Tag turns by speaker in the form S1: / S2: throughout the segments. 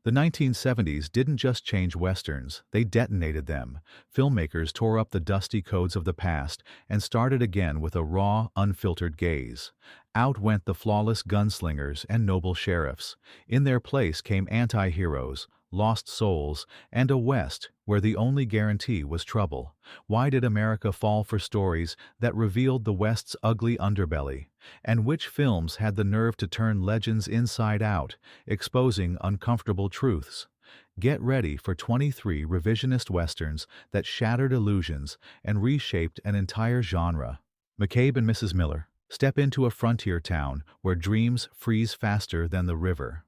S1: The 1970s didn't just change westerns, they detonated them. Filmmakers tore up the dusty codes of the past and started again with a raw, unfiltered gaze. Out went the flawless gunslingers and noble sheriffs. In their place came anti-heroes, lost souls, and a West where the only guarantee was trouble. Why did America fall for stories that revealed the West's ugly underbelly? And which films had the nerve to turn legends inside out, exposing uncomfortable truths? Get ready for 23 revisionist westerns that shattered illusions and reshaped an entire genre. McCabe and Mrs. Miller. Step into a frontier town where dreams freeze faster than the river.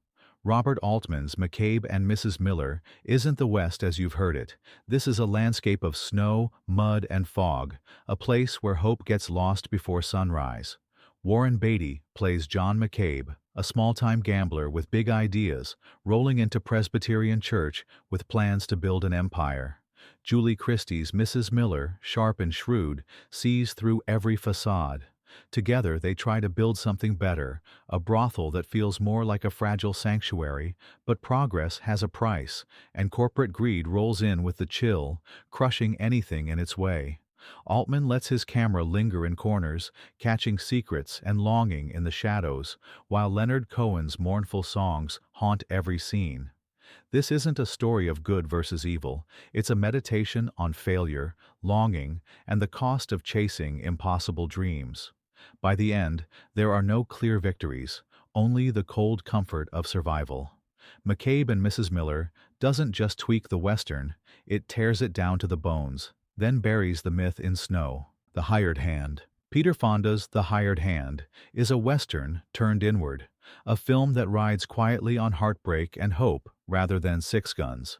S1: Robert Altman's McCabe and Mrs. Miller isn't the West as you've heard it. This is a landscape of snow, mud, and fog, a place where hope gets lost before sunrise. Warren Beatty plays John McCabe, a small-time gambler with big ideas, rolling into Presbyterian Church with plans to build an empire. Julie Christie's Mrs. Miller, sharp and shrewd, sees through every facade. Together they try to build something better, a brothel that feels more like a fragile sanctuary, but progress has a price, and corporate greed rolls in with the chill, crushing anything in its way. Altman lets his camera linger in corners, catching secrets and longing in the shadows, while Leonard Cohen's mournful songs haunt every scene. This isn't a story of good versus evil, it's a meditation on failure, longing, and the cost of chasing impossible dreams. By the end, there are no clear victories, only the cold comfort of survival. McCabe and Mrs. Miller doesn't just tweak the Western, it tears it down to the bones, then buries the myth in snow. The Hired Hand. Peter Fonda's The Hired Hand is a Western turned inward, a film that rides quietly on heartbreak and hope rather than six guns.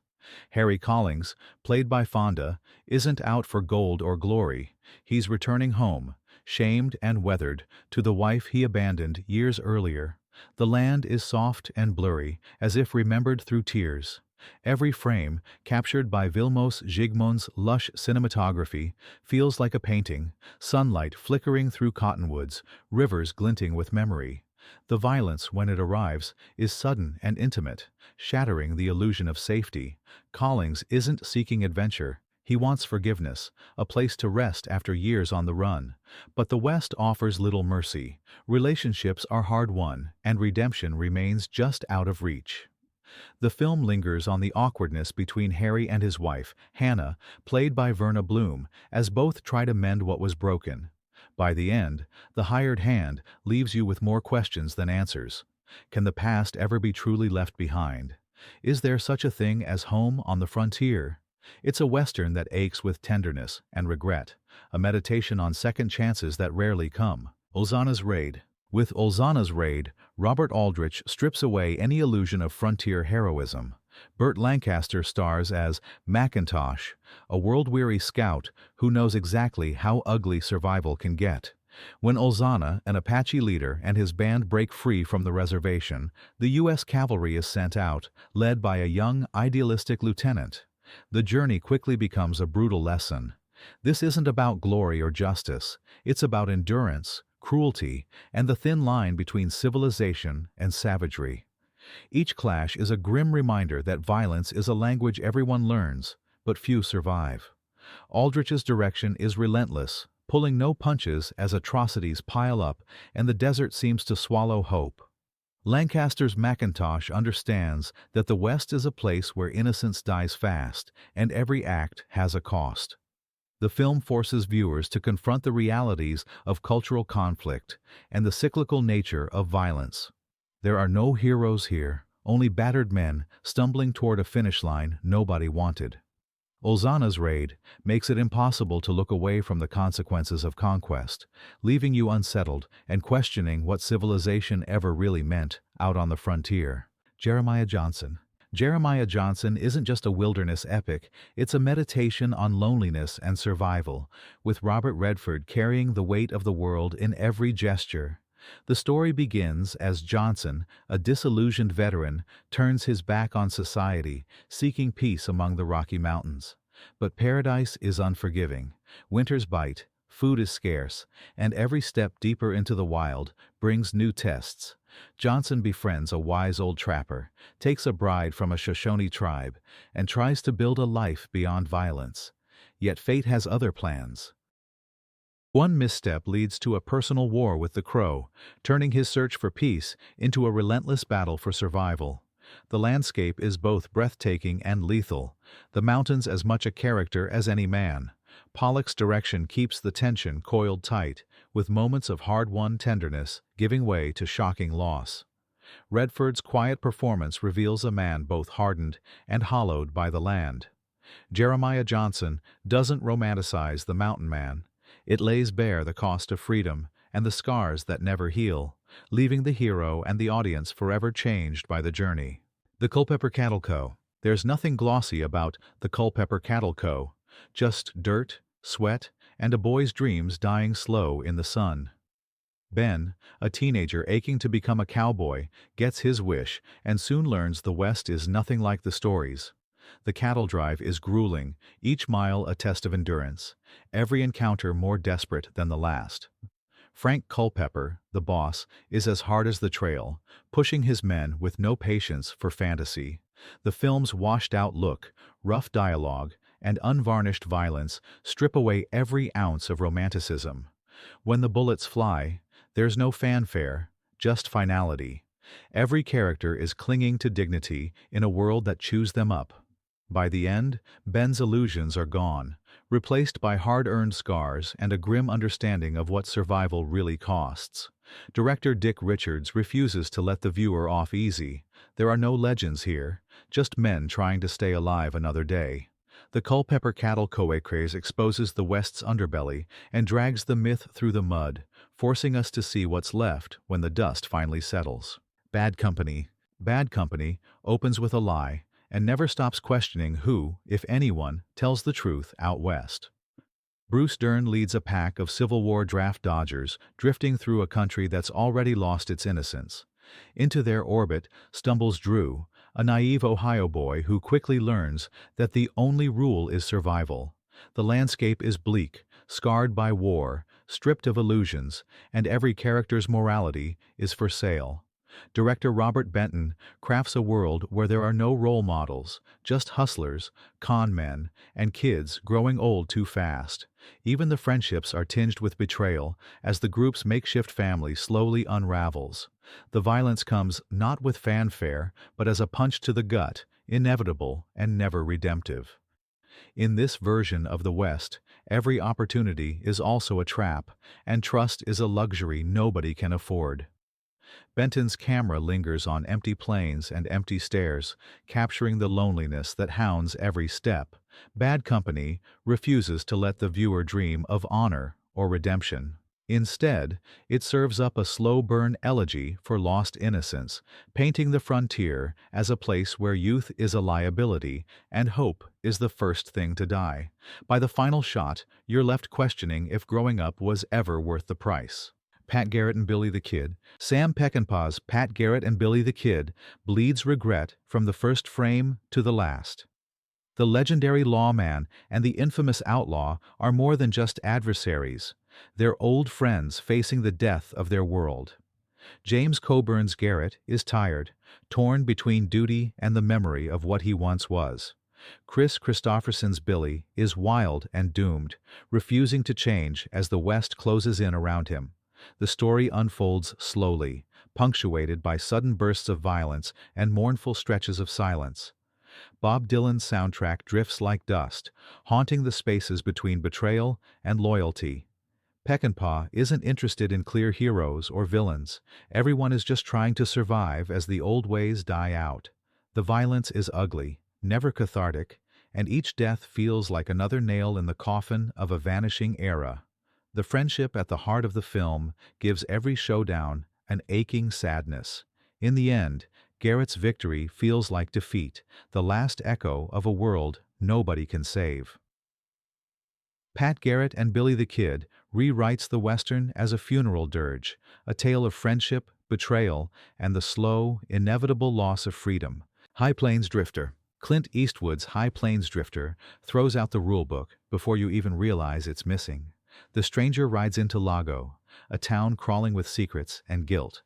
S1: Harry Collins, played by Fonda, isn't out for gold or glory. He's returning home, shamed and weathered, to the wife he abandoned years earlier. The land is soft and blurry, as if remembered through tears. Every frame, captured by Vilmos Zsigmond's lush cinematography, feels like a painting, sunlight flickering through cottonwoods, rivers glinting with memory. The violence, when it arrives, is sudden and intimate, shattering the illusion of safety. Collins isn't seeking adventure. He wants forgiveness, a place to rest after years on the run. But the West offers little mercy. Relationships are hard-won, and redemption remains just out of reach. The film lingers on the awkwardness between Harry and his wife, Hannah, played by Verna Bloom, as both try to mend what was broken. By the end, The Hired Hand leaves you with more questions than answers. Can the past ever be truly left behind? Is there such a thing as home on the frontier? It's a Western that aches with tenderness and regret, a meditation on second chances that rarely come. Olzana's Raid. With Olzana's Raid, Robert Aldrich strips away any illusion of frontier heroism. Burt Lancaster stars as Macintosh, a world-weary scout who knows exactly how ugly survival can get. When Olzana, an Apache leader, and his band break free from the reservation, the U.S. cavalry is sent out, led by a young, idealistic lieutenant. The journey quickly becomes a brutal lesson. This isn't about glory or justice. It's about endurance, cruelty, and the thin line between civilization and savagery. Each clash is a grim reminder that violence is a language everyone learns, but few survive. Aldrich's direction is relentless, pulling no punches as atrocities pile up and the desert seems to swallow hope. Lancaster's Macintosh understands that the West is a place where innocence dies fast, and every act has a cost. The film forces viewers to confront the realities of cultural conflict and the cyclical nature of violence. There are no heroes here, only battered men stumbling toward a finish line nobody wanted. Olzana's Raid makes it impossible to look away from the consequences of conquest, leaving you unsettled and questioning what civilization ever really meant out on the frontier. Jeremiah Johnson. Jeremiah Johnson isn't just a wilderness epic, it's a meditation on loneliness and survival, with Robert Redford carrying the weight of the world in every gesture. The story begins as Johnson, a disillusioned veteran, turns his back on society, seeking peace among the Rocky Mountains. But paradise is unforgiving. Winters bite, food is scarce, and every step deeper into the wild brings new tests. Johnson befriends a wise old trapper, takes a bride from a Shoshone tribe, and tries to build a life beyond violence. Yet fate has other plans. One misstep leads to a personal war with the Crow, turning his search for peace into a relentless battle for survival. The landscape is both breathtaking and lethal, the mountains as much a character as any man. Pollock's direction keeps the tension coiled tight, with moments of hard-won tenderness giving way to shocking loss. Redford's quiet performance reveals a man both hardened and hollowed by the land. Jeremiah Johnson doesn't romanticize the mountain man. It lays bare the cost of freedom and the scars that never heal, leaving the hero and the audience forever changed by the journey. The Culpeper Cattle Co. There's nothing glossy about the Culpeper Cattle Co., just dirt, sweat, and a boy's dreams dying slow in the sun. Ben, a teenager aching to become a cowboy, gets his wish and soon learns the West is nothing like the stories. The cattle drive is grueling, each mile a test of endurance, every encounter more desperate than the last. Frank Culpeper, the boss, is as hard as the trail, pushing his men with no patience for fantasy. The film's washed-out look, rough dialogue, and unvarnished violence strip away every ounce of romanticism. When the bullets fly, there's no fanfare, just finality. Every character is clinging to dignity in a world that chews them up. By the end, Ben's illusions are gone, replaced by hard-earned scars and a grim understanding of what survival really costs. Director Dick Richards refuses to let the viewer off easy. There are no legends here, just men trying to stay alive another day. The Culpeper Cattle Co. craze exposes the West's underbelly and drags the myth through the mud, forcing us to see what's left when the dust finally settles. Bad Company. Bad Company opens with a lie and never stops questioning who, if anyone, tells the truth out west. Bruce Dern leads a pack of Civil War draft dodgers drifting through a country that's already lost its innocence. Into their orbit stumbles Drew, a naive Ohio boy who quickly learns that the only rule is survival. The landscape is bleak, scarred by war, stripped of illusions, and every character's morality is for sale. Director Robert Benton crafts a world where there are no role models, just hustlers, con men, and kids growing old too fast. Even the friendships are tinged with betrayal as the group's makeshift family slowly unravels. The violence comes not with fanfare, but as a punch to the gut, inevitable and never redemptive. In this version of the West, every opportunity is also a trap, and trust is a luxury nobody can afford. Benton's camera lingers on empty plains and empty stairs, capturing the loneliness that hounds every step. Bad Company refuses to let the viewer dream of honor or redemption. Instead, it serves up a slow-burn elegy for lost innocence, painting the frontier as a place where youth is a liability and hope is the first thing to die. By the final shot, you're left questioning if growing up was ever worth the price. Pat Garrett and Billy the Kid. Sam Peckinpah's Pat Garrett and Billy the Kid bleeds regret from the first frame to the last. The legendary lawman and the infamous outlaw are more than just adversaries. They're old friends facing the death of their world. James Coburn's Garrett is tired, torn between duty and the memory of what he once was. Chris Christopherson's Billy is wild and doomed, refusing to change as the West closes in around him. The story unfolds slowly, punctuated by sudden bursts of violence and mournful stretches of silence. Bob Dylan's soundtrack drifts like dust, haunting the spaces between betrayal and loyalty. Peckinpah isn't interested in clear heroes or villains. Everyone is just trying to survive as the old ways die out. The violence is ugly, never cathartic, and each death feels like another nail in the coffin of a vanishing era. The friendship at the heart of the film gives every showdown an aching sadness. In the end, Garrett's victory feels like defeat, the last echo of a world nobody can save. Pat Garrett and Billy the Kid rewrites the Western as a funeral dirge, a tale of friendship, betrayal, and the slow, inevitable loss of freedom. High Plains Drifter. Clint Eastwood's High Plains Drifter throws out the rulebook before you even realize it's missing. The stranger rides into Lago, a town crawling with secrets and guilt.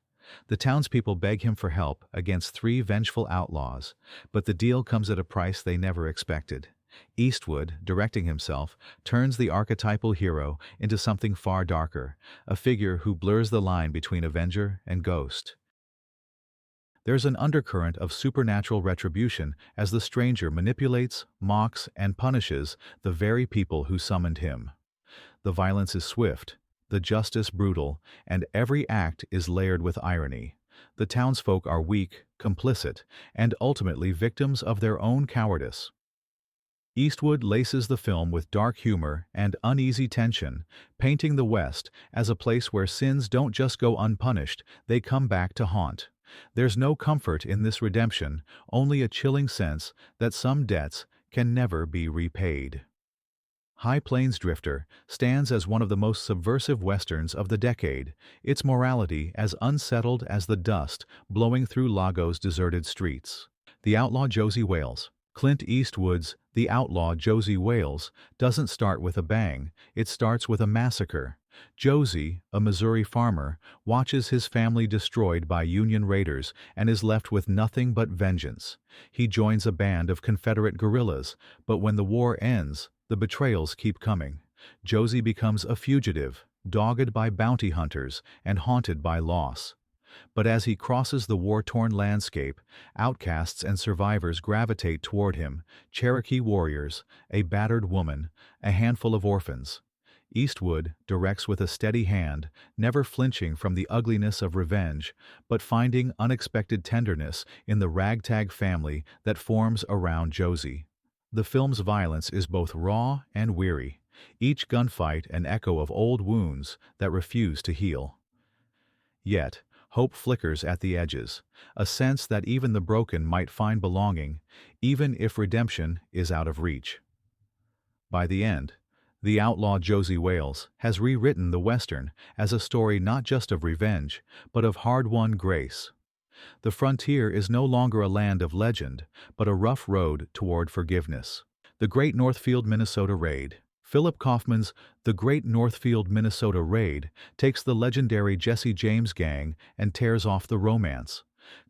S1: The townspeople beg him for help against three vengeful outlaws, but the deal comes at a price they never expected. Eastwood, directing himself, turns the archetypal hero into something far darker, a figure who blurs the line between avenger and ghost. There's an undercurrent of supernatural retribution as the stranger manipulates, mocks, and punishes the very people who summoned him. The violence is swift, the justice brutal, and every act is layered with irony. The townsfolk are weak, complicit, and ultimately victims of their own cowardice. Eastwood laces the film with dark humor and uneasy tension, painting the West as a place where sins don't just go unpunished, they come back to haunt. There's no comfort in this redemption, only a chilling sense that some debts can never be repaid. High Plains Drifter stands as one of the most subversive westerns of the decade, its morality as unsettled as the dust blowing through Lago's deserted streets. The outlaw Josie Wales. Clint Eastwood's The Outlaw Josie Wales doesn't start with a bang, it starts with a massacre. Josie, a Missouri farmer, watches his family destroyed by Union raiders and is left with nothing but vengeance. He joins a band of Confederate guerrillas, but when the war ends, the betrayals keep coming. Josie becomes a fugitive, dogged by bounty hunters and haunted by loss. But as he crosses the war-torn landscape, outcasts and survivors gravitate toward him, Cherokee warriors, a battered woman, a handful of orphans. Eastwood directs with a steady hand, never flinching from the ugliness of revenge, but finding unexpected tenderness in the ragtag family that forms around Josie. The film's violence is both raw and weary, each gunfight an echo of old wounds that refuse to heal. Yet, hope flickers at the edges, a sense that even the broken might find belonging, even if redemption is out of reach. By the end, the outlaw Josie Wales has rewritten the Western as a story not just of revenge, but of hard-won grace. The frontier is no longer a land of legend, but a rough road toward forgiveness. The Great Northfield, Minnesota Raid. Philip Kaufman's The Great Northfield, Minnesota Raid takes the legendary Jesse James gang and tears off the romance.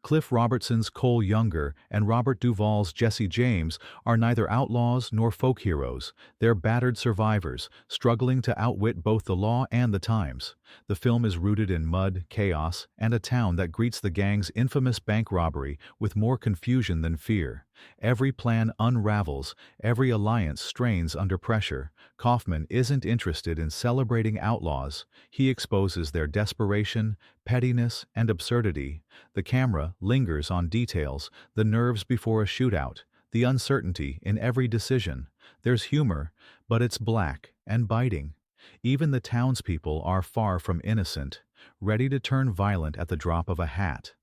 S1: Cliff Robertson's Cole Younger and Robert Duvall's Jesse James are neither outlaws nor folk heroes. They're battered survivors, struggling to outwit both the law and the times. The film is rooted in mud, chaos, and a town that greets the gang's infamous bank robbery with more confusion than fear. Every plan unravels, every alliance strains under pressure. Kaufman isn't interested in celebrating outlaws. He exposes their desperation, pettiness, and absurdity. The camera lingers on details, the nerves before a shootout, the uncertainty in every decision. There's humor, but it's black and biting. Even the townspeople are far from innocent, ready to turn violent at the drop of a hat.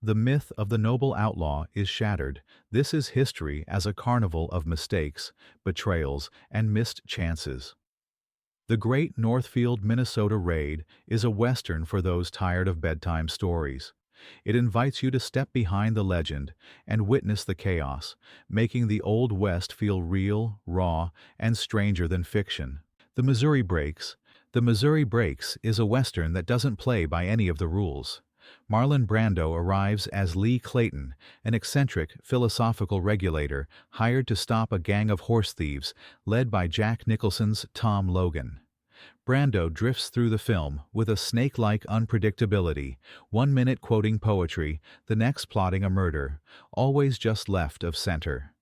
S1: The myth of the noble outlaw is shattered. This is history as a carnival of mistakes, betrayals, and missed chances. The Great Northfield, Minnesota Raid is a western for those tired of bedtime stories. It invites you to step behind the legend and witness the chaos, making the Old West feel real, raw, and stranger than fiction. The Missouri Breaks. The Missouri Breaks is a western that doesn't play by any of the rules. Marlon Brando arrives as Lee Clayton, an eccentric, philosophical regulator hired to stop a gang of horse thieves led by Jack Nicholson's Tom Logan. Brando drifts through the film with a snake-like unpredictability, 1 minute quoting poetry, the next plotting a murder, always just left of center.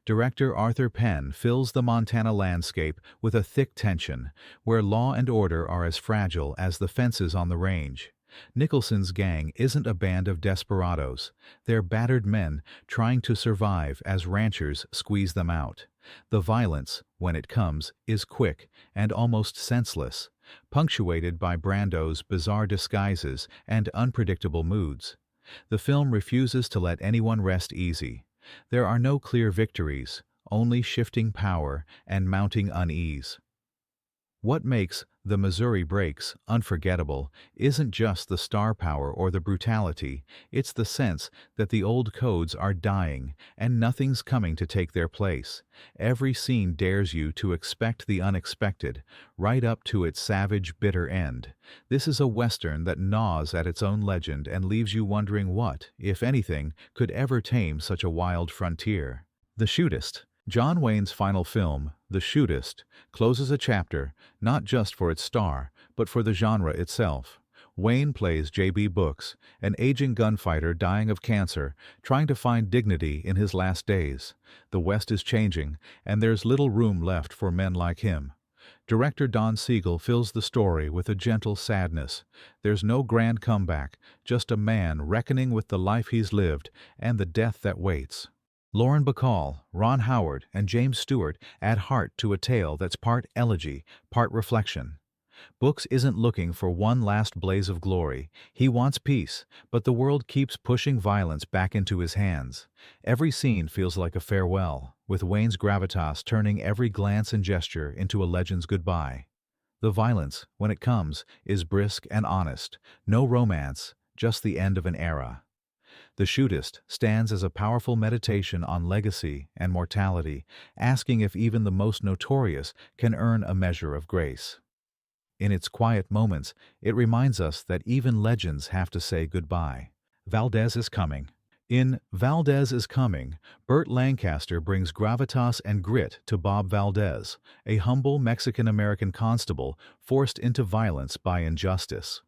S1: Director Arthur Penn fills the Montana landscape with a thick tension, where law and order are as fragile as the fences on the range. Nicholson's gang isn't a band of desperados. They're battered men trying to survive as ranchers squeeze them out. The violence, when it comes, is quick and almost senseless, punctuated by Brando's bizarre disguises and unpredictable moods. The film refuses to let anyone rest easy. There are no clear victories, only shifting power and mounting unease. What makes The Missouri Breaks unforgettable isn't just the star power or the brutality, it's the sense that the old codes are dying and nothing's coming to take their place. Every scene dares you to expect the unexpected, right up to its savage, bitter end. This is a Western that gnaws at its own legend and leaves you wondering what, if anything, could ever tame such a wild frontier. The Shootist. John Wayne's final film, The Shootist, closes a chapter not just for its star, but for the genre itself. Wayne plays J.B. Brooks, an aging gunfighter dying of cancer, trying to find dignity in his last days. The West is changing, and there's little room left for men like him. Director Don Siegel fills the story with a gentle sadness. There's no grand comeback, just a man reckoning with the life he's lived and the death that waits. Lauren Bacall, Ron Howard, and James Stewart add heart to a tale that's part elegy, part reflection. Brooks isn't looking for one last blaze of glory. He wants peace, but the world keeps pushing violence back into his hands. Every scene feels like a farewell, with Wayne's gravitas turning every glance and gesture into a legend's goodbye. The violence, when it comes, is brisk and honest. No romance, just the end of an era. The Shootist stands as a powerful meditation on legacy and mortality, asking if even the most notorious can earn a measure of grace. In its quiet moments, it reminds us that even legends have to say goodbye. Valdez is coming. In Valdez is Coming, Burt Lancaster brings gravitas and grit to Bob Valdez, a humble Mexican-American constable forced into violence by injustice.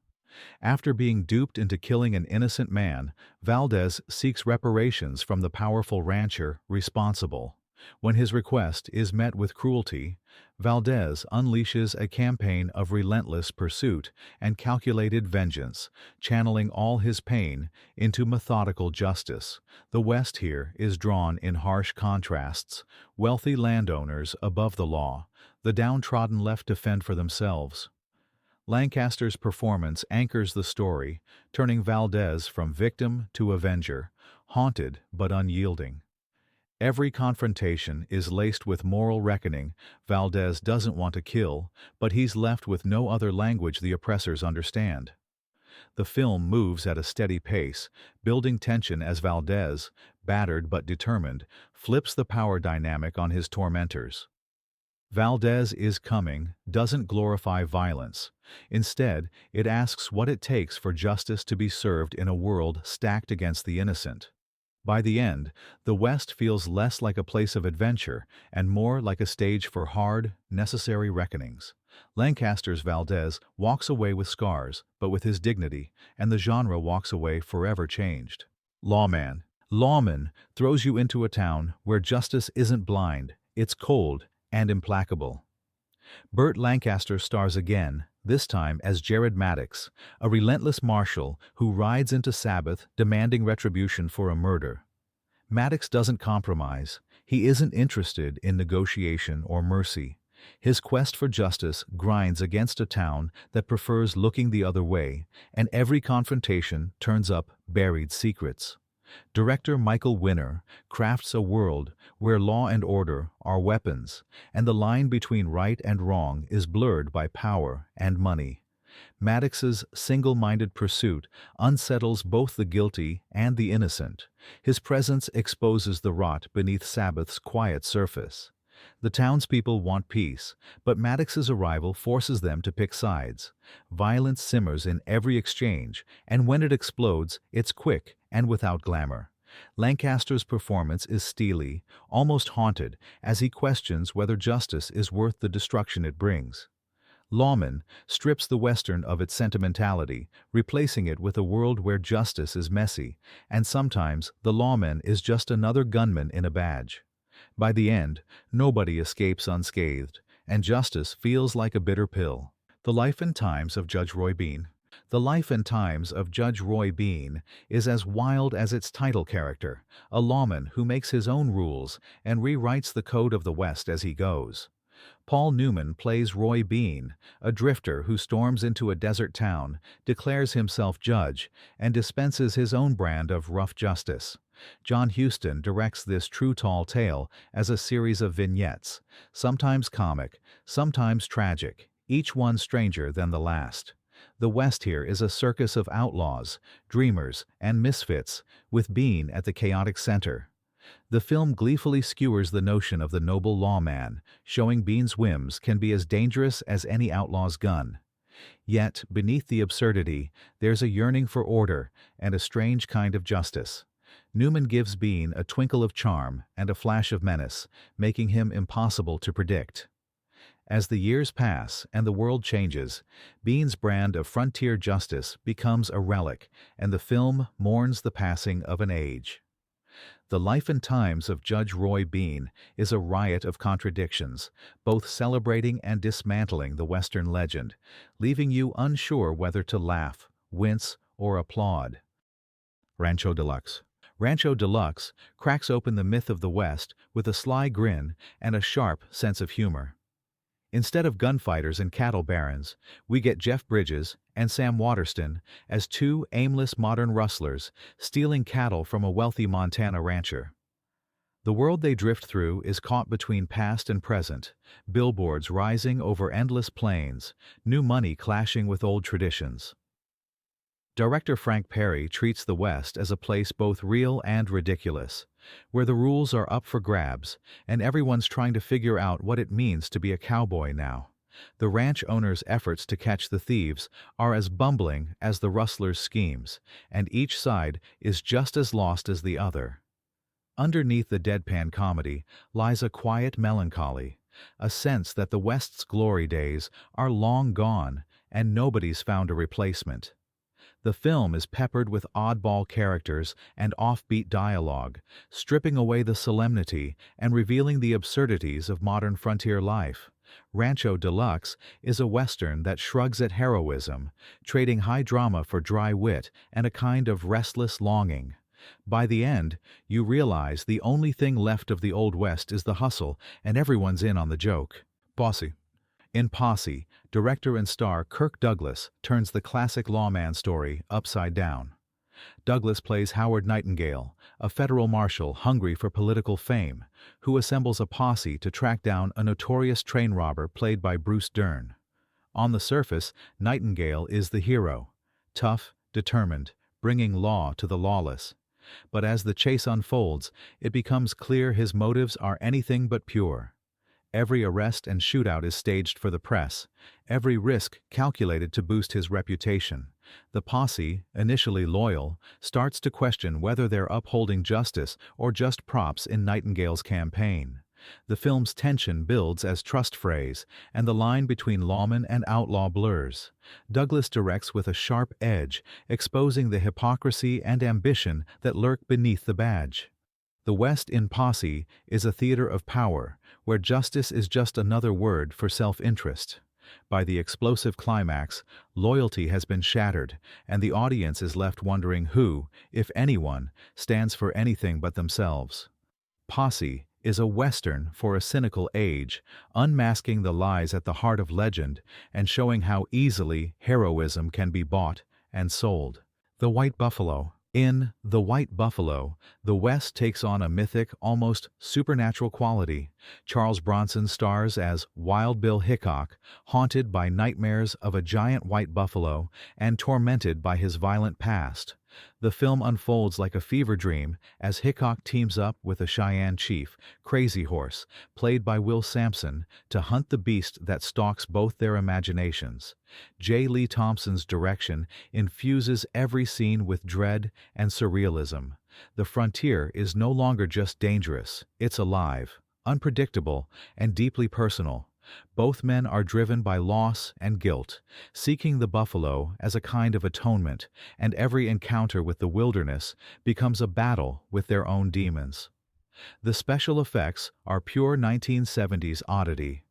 S1: After being duped into killing an innocent man, Valdez seeks reparations from the powerful rancher responsible. When his request is met with cruelty, Valdez unleashes a campaign of relentless pursuit and calculated vengeance, channeling all his pain into methodical justice. The West here is drawn in harsh contrasts: wealthy landowners above the law, the downtrodden left to fend for themselves. Lancaster's performance anchors the story, turning Valdez from victim to avenger, haunted but unyielding. Every confrontation is laced with moral reckoning. Valdez doesn't want to kill, but he's left with no other language the oppressors understand. The film moves at a steady pace, building tension as Valdez, battered but determined, flips the power dynamic on his tormentors. Valdez is Coming doesn't glorify violence. Instead, it asks what it takes for justice to be served in a world stacked against the innocent. By the end, the West feels less like a place of adventure and more like a stage for hard, necessary reckonings. Lancaster's Valdez walks away with scars, but with his dignity, and the genre walks away forever changed. Lawman. Lawman throws you into a town where justice isn't blind, it's cold and implacable. Burt Lancaster stars again, this time as Jared Maddox, a relentless marshal who rides into Sabbath demanding retribution for a murder. Maddox doesn't compromise. He isn't interested in negotiation or mercy. His quest for justice grinds against a town that prefers looking the other way, and every confrontation turns up buried secrets. Director Michael Winner crafts a world where law and order are weapons, and the line between right and wrong is blurred by power and money. Maddox's single-minded pursuit unsettles both the guilty and the innocent. His presence exposes the rot beneath Sabbath's quiet surface. The townspeople want peace, but Maddox's arrival forces them to pick sides. Violence simmers in every exchange, and when it explodes, it's quick and without glamour. Lancaster's performance is steely, almost haunted, as he questions whether justice is worth the destruction it brings. Lawman strips the Western of its sentimentality, replacing it with a world where justice is messy, and sometimes the lawman is just another gunman in a badge. By the end, nobody escapes unscathed, and justice feels like a bitter pill. The Life and Times of Judge Roy Bean. The Life and Times of Judge Roy Bean is as wild as its title character, a lawman who makes his own rules and rewrites the code of the West as he goes. Paul Newman plays Roy Bean, a drifter who storms into a desert town, declares himself judge, and dispenses his own brand of rough justice. John Huston directs this true tall tale as a series of vignettes, sometimes comic, sometimes tragic, each one stranger than the last. The West here is a circus of outlaws, dreamers, and misfits, with Bean at the chaotic center. The film gleefully skewers the notion of the noble lawman, showing Bean's whims can be as dangerous as any outlaw's gun. Yet, beneath the absurdity, there's a yearning for order and a strange kind of justice. Newman gives Bean a twinkle of charm and a flash of menace, making him impossible to predict. As the years pass and the world changes, Bean's brand of frontier justice becomes a relic, and the film mourns the passing of an age. The Life and Times of Judge Roy Bean is a riot of contradictions, both celebrating and dismantling the Western legend, leaving you unsure whether to laugh, wince, or applaud. Rancho Deluxe. Rancho Deluxe cracks open the myth of the West with a sly grin and a sharp sense of humor. Instead of gunfighters and cattle barons, we get Jeff Bridges and Sam Waterston as two aimless modern rustlers stealing cattle from a wealthy Montana rancher. The world they drift through is caught between past and present, billboards rising over endless plains, new money clashing with old traditions. Director Frank Perry treats the West as a place both real and ridiculous, where the rules are up for grabs, and everyone's trying to figure out what it means to be a cowboy now. The ranch owner's efforts to catch the thieves are as bumbling as the rustler's schemes, and each side is just as lost as the other. Underneath the deadpan comedy lies a quiet melancholy, a sense that the West's glory days are long gone and nobody's found a replacement. The film is peppered with oddball characters and offbeat dialogue, stripping away the solemnity and revealing the absurdities of modern frontier life. Rancho Deluxe is a Western that shrugs at heroism, trading high drama for dry wit and a kind of restless longing. By the end, you realize the only thing left of the Old West is the hustle, and everyone's in on the joke. Posse. In Posse, director and star Kirk Douglas turns the classic lawman story upside down. Douglas plays Howard Nightingale, a federal marshal hungry for political fame, who assembles a posse to track down a notorious train robber played by Bruce Dern. On the surface, Nightingale is the hero, tough, determined, bringing law to the lawless. But as the chase unfolds, it becomes clear his motives are anything but pure. Every arrest and shootout is staged for the press, every risk calculated to boost his reputation. The posse, initially loyal, starts to question whether they're upholding justice or just props in Nightingale's campaign. The film's tension builds as trust frays, and the line between lawman and outlaw blurs. Douglas directs with a sharp edge, exposing the hypocrisy and ambition that lurk beneath the badge. The West in Posse is a theater of power, where justice is just another word for self-interest. By the explosive climax, loyalty has been shattered, and the audience is left wondering who, if anyone, stands for anything but themselves. Posse is a Western for a cynical age, unmasking the lies at the heart of legend and showing how easily heroism can be bought and sold. The White Buffalo. In The White Buffalo, the West takes on a mythic, almost supernatural quality. Charles Bronson stars as Wild Bill Hickok, haunted by nightmares of a giant white buffalo and tormented by his violent past. The film unfolds like a fever dream as Hickok teams up with a Cheyenne chief, Crazy Horse, played by Will Sampson, to hunt the beast that stalks both their imaginations. J. Lee Thompson's direction infuses every scene with dread and surrealism. The frontier is no longer just dangerous, it's alive, unpredictable, and deeply personal. Both men are driven by loss and guilt, seeking the buffalo as a kind of atonement, and every encounter with the wilderness becomes a battle with their own demons. The special effects are pure 1970s oddity,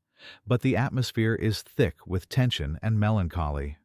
S1: but the atmosphere is thick with tension and melancholy.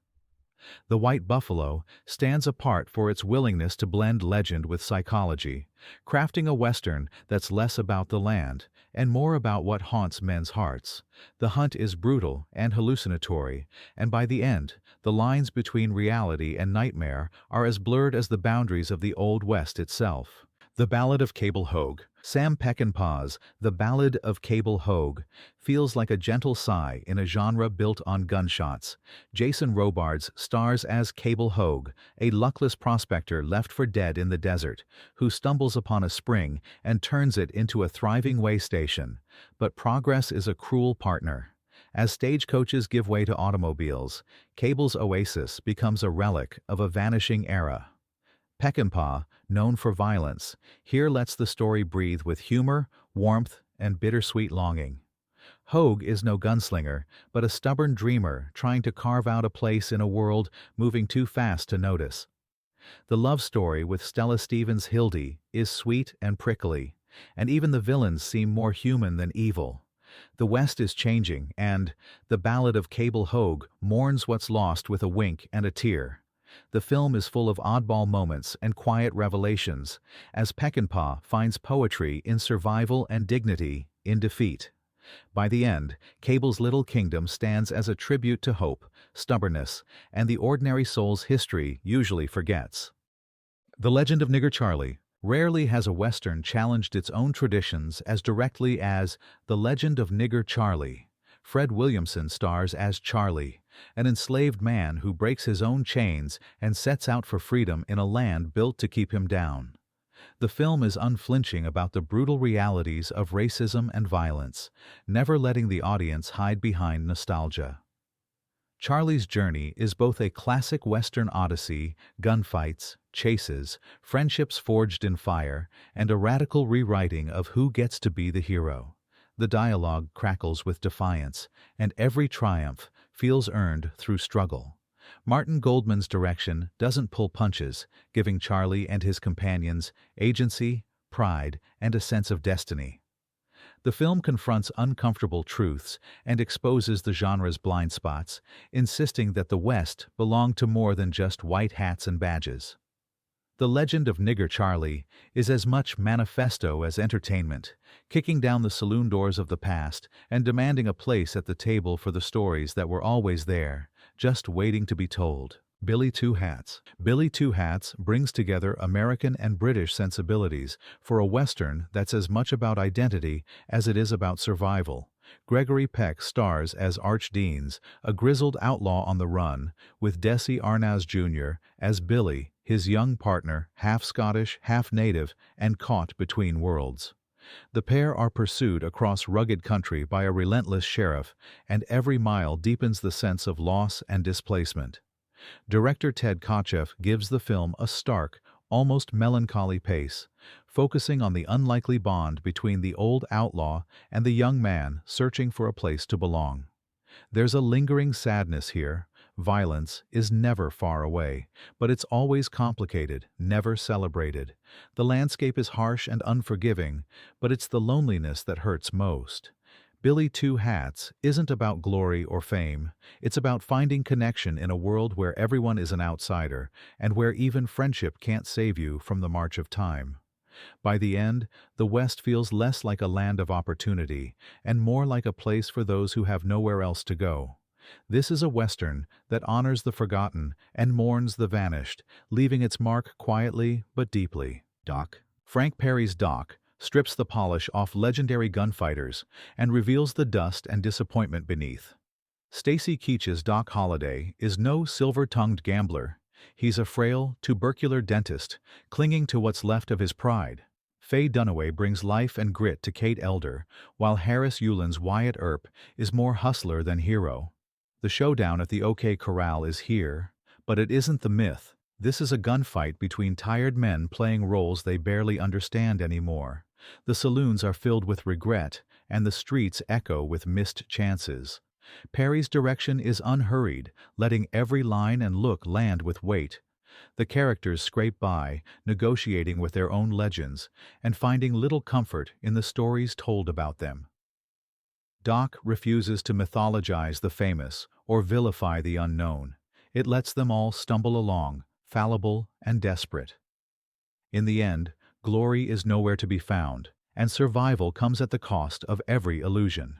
S1: The White Buffalo stands apart for its willingness to blend legend with psychology, crafting a Western that's less about the land and more about what haunts men's hearts. The hunt is brutal and hallucinatory, and by the end, the lines between reality and nightmare are as blurred as the boundaries of the Old West itself. The Ballad of Cable Hogue. Sam Peckinpah's The Ballad of Cable Hogue feels like a gentle sigh in a genre built on gunshots. Jason Robards stars as Cable Hogue, a luckless prospector left for dead in the desert, who stumbles upon a spring and turns it into a thriving way station. But progress is a cruel partner. As stagecoaches give way to automobiles, Cable's oasis becomes a relic of a vanishing era. Peckinpah, known for violence, here lets the story breathe with humor, warmth, and bittersweet longing. Hogue is no gunslinger, but a stubborn dreamer trying to carve out a place in a world moving too fast to notice. The love story with Stella Stevens' Hildy is sweet and prickly, and even the villains seem more human than evil. The West is changing, and The Ballad of Cable Hogue mourns what's lost with a wink and a tear. The film is full of oddball moments and quiet revelations, as Peckinpah finds poetry in survival and dignity in defeat. By the end, Cable's little kingdom stands as a tribute to hope, stubbornness, and the ordinary soul's history usually forgets. The Legend of Nigger Charlie. Rarely has a Western challenged its own traditions as directly as The Legend of Nigger Charlie. Fred Williamson stars as Charlie, an enslaved man who breaks his own chains and sets out for freedom in a land built to keep him down. The film is unflinching about the brutal realities of racism and violence, never letting the audience hide behind nostalgia. Charlie's journey is both a classic Western odyssey, gunfights, chases, friendships forged in fire, and a radical rewriting of who gets to be the hero. The dialogue crackles with defiance, and every triumph feels earned through struggle. Martin Goldman's direction doesn't pull punches, giving Charlie and his companions agency, pride, and a sense of destiny. The film confronts uncomfortable truths and exposes the genre's blind spots, insisting that the West belonged to more than just white hats and badges. The Legend of Nigger Charlie is as much manifesto as entertainment, kicking down the saloon doors of the past and demanding a place at the table for the stories that were always there, just waiting to be told. Billy Two Hats. Billy Two Hats brings together American and British sensibilities for a Western that's as much about identity as it is about survival. Gregory Peck stars as Archdeans, a grizzled outlaw on the run, with Desi Arnaz Jr. as Billy, his young partner, half Scottish, half native, and caught between worlds. The pair are pursued across rugged country by a relentless sheriff, and every mile deepens the sense of loss and displacement. Director Ted Kotcheff gives the film a stark, almost melancholy pace, focusing on the unlikely bond between the old outlaw and the young man searching for a place to belong. There's a lingering sadness here. Violence is never far away, but it's always complicated, never celebrated. The landscape is harsh and unforgiving, but it's the loneliness that hurts most. Billy Two Hats isn't about glory or fame. It's about finding connection in a world where everyone is an outsider and where even friendship can't save you from the march of time. By the end, the West feels less like a land of opportunity and more like a place for those who have nowhere else to go. This is a Western that honors the forgotten and mourns the vanished, leaving its mark quietly but deeply. Doc. Frank Perry's Doc strips the polish off legendary gunfighters and reveals the dust and disappointment beneath. Stacy Keach's Doc Holliday is no silver-tongued gambler. He's a frail, tubercular dentist, clinging to what's left of his pride. Faye Dunaway brings life and grit to Kate Elder, while Harris Yulin's Wyatt Earp is more hustler than hero. The showdown at the OK Corral is here, but it isn't the myth. This is a gunfight between tired men playing roles they barely understand anymore. The saloons are filled with regret, and the streets echo with missed chances. Perry's direction is unhurried, letting every line and look land with weight. The characters scrape by, negotiating with their own legends, and finding little comfort in the stories told about them. Doc refuses to mythologize the famous or vilify the unknown. It lets them all stumble along, fallible and desperate. In the end, glory is nowhere to be found, and survival comes at the cost of every illusion.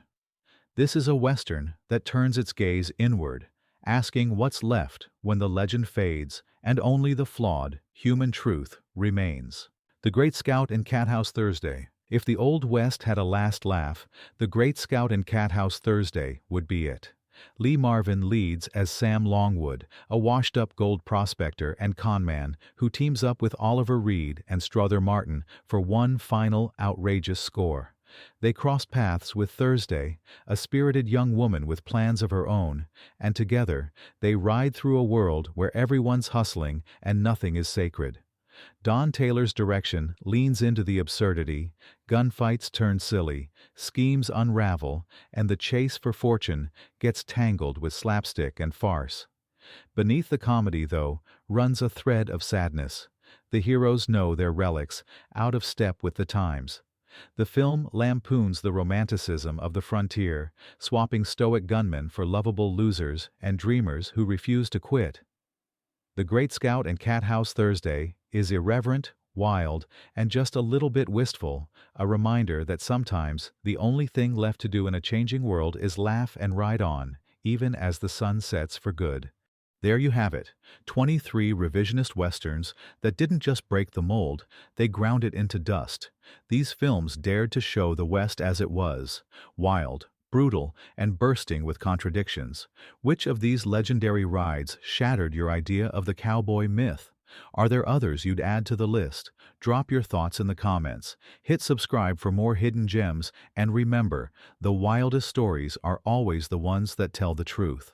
S1: This is a Western that turns its gaze inward, asking what's left when the legend fades and only the flawed, human truth remains. The Great Scout and Cathouse Thursday. If the Old West had a last laugh, The Great Scout and Cathouse Thursday would be it. Lee Marvin leads as Sam Longwood, a washed-up gold prospector and conman who teams up with Oliver Reed and Strother Martin for one final outrageous score. They cross paths with Thursday, a spirited young woman with plans of her own, and together they ride through a world where everyone's hustling and nothing is sacred. Don Taylor's direction leans into the absurdity, gunfights turn silly, schemes unravel, and the chase for fortune gets tangled with slapstick and farce. Beneath the comedy, though, runs a thread of sadness. The heroes know their relics, out of step with the times. The film lampoons the romanticism of the frontier, swapping stoic gunmen for lovable losers and dreamers who refuse to quit. The Great Scout and Cathouse Thursday is irreverent, wild, and just a little bit wistful, a reminder that sometimes the only thing left to do in a changing world is laugh and ride on, even as the sun sets for good. There you have it, 23 revisionist westerns that didn't just break the mold, they ground it into dust. These films dared to show the West as it was, wild, brutal, and bursting with contradictions. Which of these legendary rides shattered your idea of the cowboy myth? Are there others you'd add to the list? Drop your thoughts in the comments. Hit subscribe for more hidden gems, and remember, the wildest stories are always the ones that tell the truth.